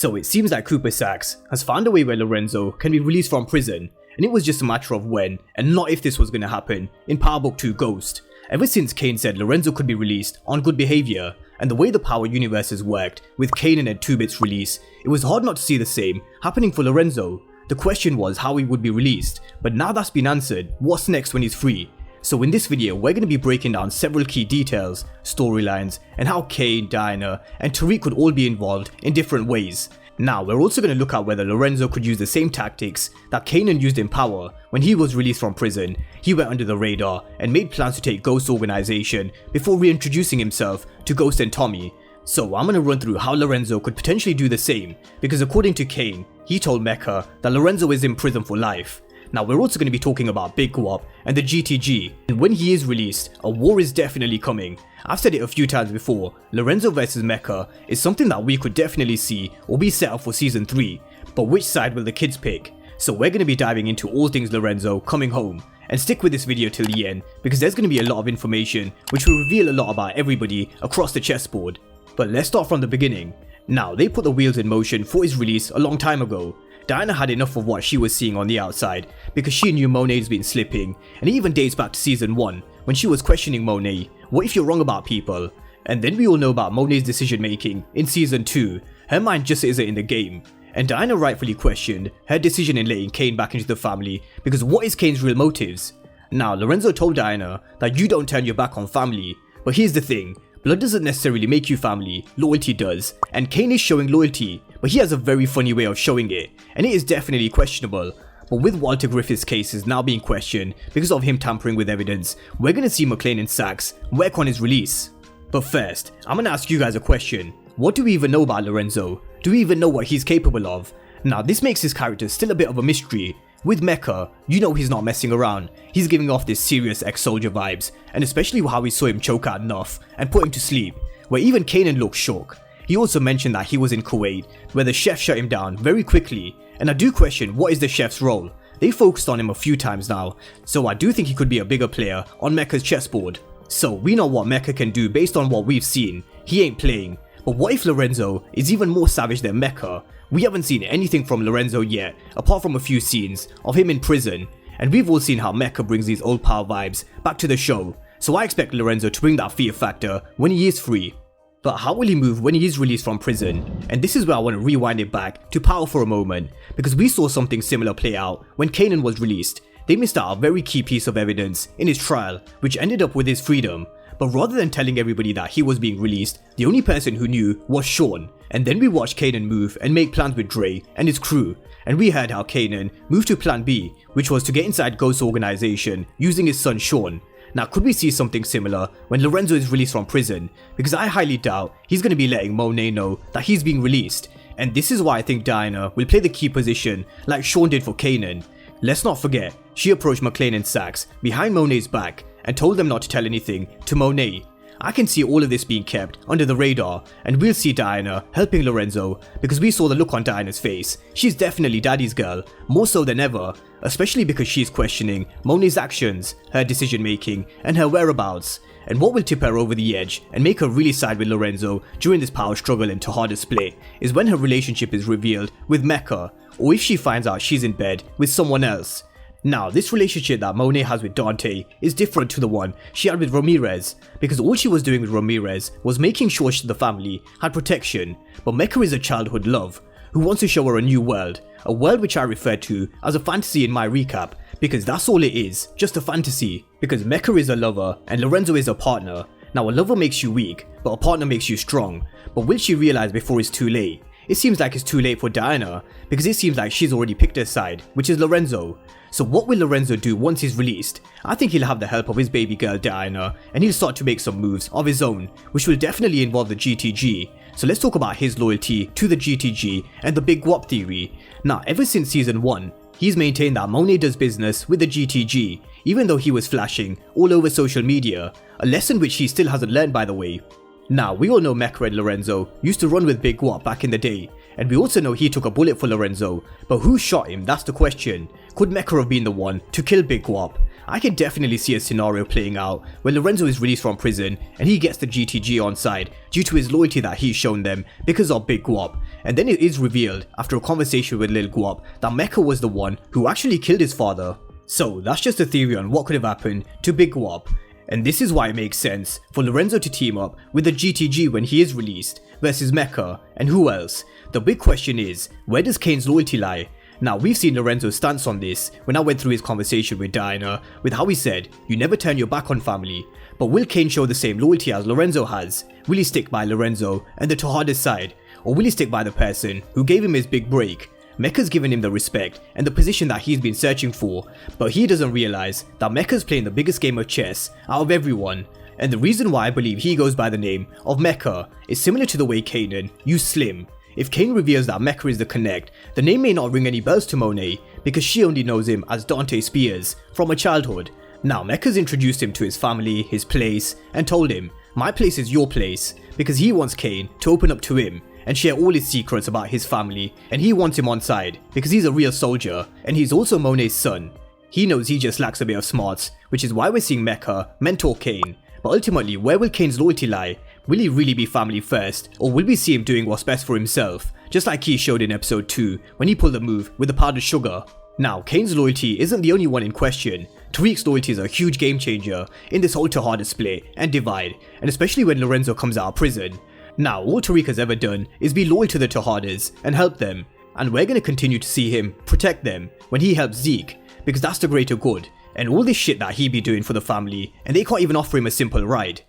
So it seems like Cooper Saxe has found a way where Lorenzo can be released from prison, and it was just a matter of when and not if this was going to happen in Power Book 2 Ghost. Ever since Kane said Lorenzo could be released on good behavior, and the way the Power universes worked with Kane and Ed 2-Bit's release, it was hard not to see the same happening for Lorenzo. The question was how he would be released, but now that's been answered, what's next when he's free? So in this video, we're going to be breaking down several key details, storylines, and how Kane, Diana, and Tariq could all be involved in different ways. Now, we're also going to look at whether Lorenzo could use the same tactics that Kanan used in Power when he was released from prison. He went under the radar and made plans to take Ghost's organization before reintroducing himself to Ghost and Tommy. So I'm going to run through how Lorenzo could potentially do the same, because according to Kane, he told Mecca that Lorenzo is in prison for life. Now, we're also going to be talking about Big Guap and the GTG, and when he is released, a war is definitely coming. I've said it a few times before, Lorenzo vs Mecca is something that we could definitely see or be set up for season 3, but which side will the kids pick? So we're going to be diving into all things Lorenzo coming home, and stick with this video till the end, because there's going to be a lot of information which will reveal a lot about everybody across the chessboard. But let's start from the beginning. Now, they put the wheels in motion for his release a long time ago. Diana had enough of what she was seeing on the outside, because she knew Monet's been slipping, and it even dates back to season 1, when she was questioning Monet, what if you're wrong about people? And then we all know about Monet's decision making in season 2, her mind just isn't in the game, and Diana rightfully questioned her decision in letting Kane back into the family, because what is Kane's real motives? Now, Lorenzo told Diana that you don't turn your back on family, but here's the thing, blood doesn't necessarily make you family, loyalty does, and Kane is showing loyalty, but he has a very funny way of showing it, and it is definitely questionable. But with Walter Griffith's cases now being questioned because of him tampering with evidence, we're going to see Maclean and Saxe work on his release. But first, I'm going to ask you guys a question. What do we even know about Lorenzo? Do we even know what he's capable of? Now, this makes his character still a bit of a mystery. With Mecca, you know he's not messing around. He's giving off this serious ex-soldier vibes, and especially how we saw him choke out Nuff and put him to sleep, where even Kanan looked shook. He also mentioned that he was in Kuwait, where the chef shut him down very quickly, and I do question what is the chef's role. They focused on him a few times now, so I do think he could be a bigger player on Mecca's chessboard. So we know what Mecca can do based on what we've seen. He ain't playing. But what if Lorenzo is even more savage than Mecca? We haven't seen anything from Lorenzo yet, apart from a few scenes of him in prison, and we've all seen how Mecca brings these old power vibes back to the show, so I expect Lorenzo to bring that fear factor when he is free. But how will he move when he is released from prison? And this is where I want to rewind it back to Power for a moment, because we saw something similar play out when Kanan was released. They missed out a very key piece of evidence in his trial, which ended up with his freedom. But rather than telling everybody that he was being released, the only person who knew was Sean. And then we watched Kanan move and make plans with Dre and his crew, and we heard how Kanan moved to plan B, which was to get inside Ghost's organization using his son Sean. Now, could we see something similar when Lorenzo is released from prison? Because I highly doubt he's going to be letting Monet know that he's being released, and this is why I think Diana will play the key position like Sean did for Kanan. Let's not forget, she approached Maclean and Saxe behind Monet's back and told them not to tell anything to Monet. I can see all of this being kept under the radar, and we'll see Diana helping Lorenzo, because we saw the look on Diana's face. She's definitely daddy's girl, more so than ever, especially because she's questioning Monet's actions, her decision making, and her whereabouts. And what will tip her over the edge and make her really side with Lorenzo during this power struggle and Tejada split is when her relationship is revealed with Mecca, or if she finds out she's in bed with someone else. Now, this relationship that Monet has with Dante is different to the one she had with Ramirez, because all she was doing with Ramirez was making sure the family had protection, but Mecca is a childhood love who wants to show her a new world, a world which I refer to as a fantasy in my recap, because that's all it is, just a fantasy, because Mecca is a lover and Lorenzo is a partner. Now, a lover makes you weak, but a partner makes you strong, but will she realize before it's too late? It seems like it's too late for Diana, because it seems like she's already picked her side, which is Lorenzo. So what will Lorenzo do once he's released? I think he'll have the help of his baby girl Diana, and he'll start to make some moves of his own, which will definitely involve the GTG. So let's talk about his loyalty to the GTG and the Big Guap theory. Now, ever since season 1, he's maintained that Monet does business with the GTG, even though he was flashing all over social media, a lesson which he still hasn't learned, by the way. Now, we all know Mecca and Lorenzo used to run with Big Guap back in the day, and we also know he took a bullet for Lorenzo, but who shot him? That's the question. Could Mecca have been the one to kill Big Guap? I can definitely see a scenario playing out where Lorenzo is released from prison and he gets the GTG on side due to his loyalty that he's shown them because of Big Guap, and then it is revealed after a conversation with Lil Guap that Mecca was the one who actually killed his father. So that's just a theory on what could have happened to Big Guap, and this is why it makes sense for Lorenzo to team up with the GTG when he is released versus Mecca, and who else? The big question is, where does Kane's loyalty lie? Now, we've seen Lorenzo's stance on this when I went through his conversation with Diana, with how he said, you never turn your back on family. But will Kane show the same loyalty as Lorenzo has? Will he stick by Lorenzo and the Tejada's side? Or will he stick by the person who gave him his big break? Mecca's given him the respect and the position that he's been searching for, but he doesn't realize that Mecca's playing the biggest game of chess out of everyone. And the reason why I believe he goes by the name of Mecca is similar to the way Kanan used Slim. If Kane reveals that Mecca is the connect, the name may not ring any bells to Monet because she only knows him as Dante Spears from her childhood. Now Mecca's introduced him to his family, his place, and told him, my place is your place, because he wants Kane to open up to him and share all his secrets about his family, and he wants him on side because he's a real soldier and he's also Monet's son. He knows he just lacks a bit of smarts, which is why we're seeing Mecca mentor Kane. But ultimately, where will Kane's loyalty lie? Will he really be family first, or will we see him doing what's best for himself, just like he showed in episode 2 when he pulled the move with the powdered sugar? Now, Kane's loyalty isn't the only one in question. Tariq's loyalty is a huge game changer in this whole Tejada split and divide, and especially when Lorenzo comes out of prison. Now, all Tariq has ever done is be loyal to the Tejadas and help them, and we're going to continue to see him protect them when he helps Zeke, because that's the greater good, and all this shit that he be doing for the family, and they can't even offer him a simple ride.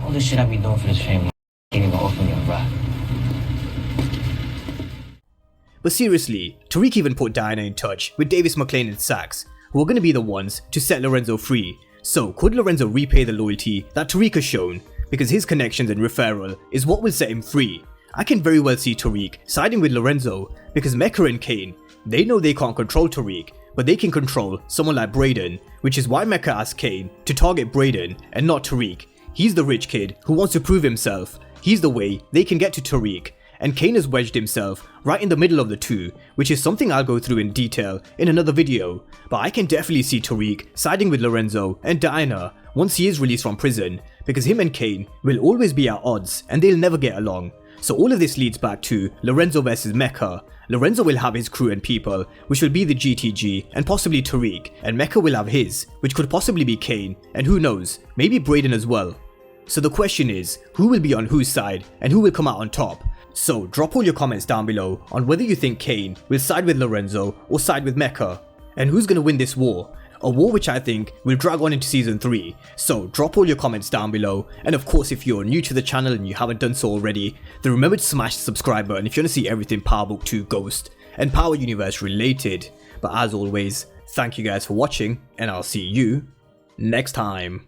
All this shit I be doing for this family can't even offer me a ride. But seriously, Tariq even put Diana in touch with Davis, Maclean and Saxe, who are going to be the ones to set Lorenzo free. So could Lorenzo repay the loyalty that Tariq has shown? Because his connections and referral is what will set him free. I can very well see Tariq siding with Lorenzo because Mecca and Kane, they know they can't control Tariq, but they can control someone like Brayden, which is why Mecca asked Kane to target Brayden and not Tariq. He's the rich kid who wants to prove himself. He's the way they can get to Tariq, and Kane has wedged himself right in the middle of the two, which is something I'll go through in detail in another video. But I can definitely see Tariq siding with Lorenzo and Diana once he is released from prison, because him and Kane will always be at odds and they'll never get along. So all of this leads back to Lorenzo versus Mecca. Lorenzo will have his crew and people, which will be the GTG and possibly Tariq, and Mecca will have his, which could possibly be Kane, and who knows, maybe Brayden as well. So the question is, who will be on whose side and who will come out on top? So drop all your comments down below on whether you think Kane will side with Lorenzo or side with Mecca, and who's going to win this war. A war which I think will drag on into season 3, so drop all your comments down below, and of course if you're new to the channel and you haven't done so already, then remember to smash the subscribe button if you want to see everything Power Book 2 Ghost and Power Universe related. But as always, thank you guys for watching, and I'll see you next time.